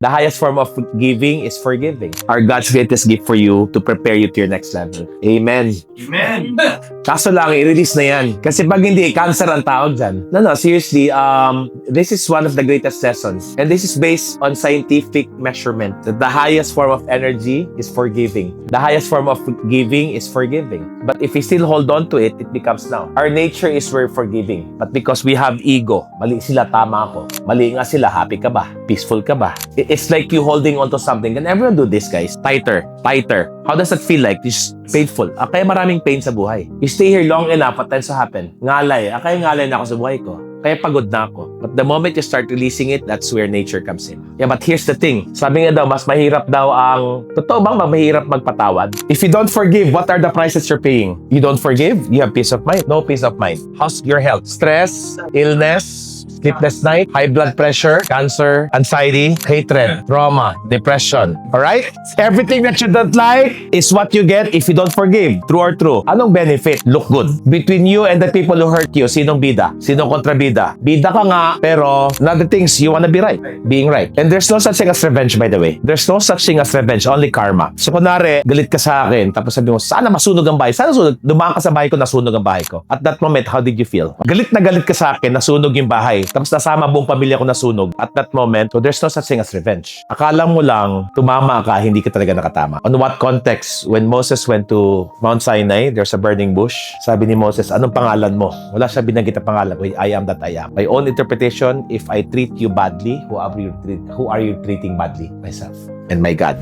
The highest form of giving is forgiving. Our God's greatest gift for you to prepare you to your next level. Amen. Amen. Kaso lang, i-release na yan. Kasi pag hindi, cancer ang tawag dyan. No, seriously, this is one of the greatest lessons. And this is based on scientific measurement. That the highest form of energy is forgiving. The highest form of giving is forgiving. But if we still hold on to it, it becomes now. Our nature is we're forgiving. But because we have ego, mali sila, tama ako. Mali nga sila, happy ka ba? Peaceful ka ba? It's like you holding on to something. Can everyone do this, guys? Tighter, tighter. How does that feel like? It's painful. Kaya maraming pain sa buhay. You stay here long enough, what tends to happen? Ngalay. Kaya ngalay na ako sa buhay ko. Kaya pagod na ako. But the moment you start releasing it, that's where nature comes in. Yeah, but here's the thing. Sabi nga daw, mas mahirap daw ang... Totoo bang mahirap magpatawad? If you don't forgive, what are the prices you're paying? You don't forgive, you have peace of mind. No peace of mind. How's your health? Stress, illness, sleepless night, high blood pressure, cancer, anxiety, hatred, trauma, depression. Alright? Everything that you don't like is what you get if you don't forgive. True or true? Anong benefit? Look good. Between you and the people who hurt you, sinong bida? Sinong kontrabida? Bida ka nga, pero another things, you wanna be right. Being right. And there's no such thing as revenge, by the way. There's no such thing as revenge, only karma. So kunwari, galit ka sa akin, tapos sabi mo, sana masunog ang bahay. Sana sunog. Dumaan ka sa bahay ko, nasunog ang bahay ko. At that moment, how did you feel? Galit na galit ka sa akin, nasunog yung bahay. Tapos nasama buong pamilya ko nasunog. At that moment, so there's no such thing as revenge. Akala mo lang, tumama ka, hindi ka talaga nakatama. On what context? When Moses went to Mount Sinai, there's a burning bush. Sabi ni Moses, anong pangalan mo? Wala siya binanggit na pangalan. I am that I am. My own interpretation, if I treat you badly, who are you treating badly? Myself and my God.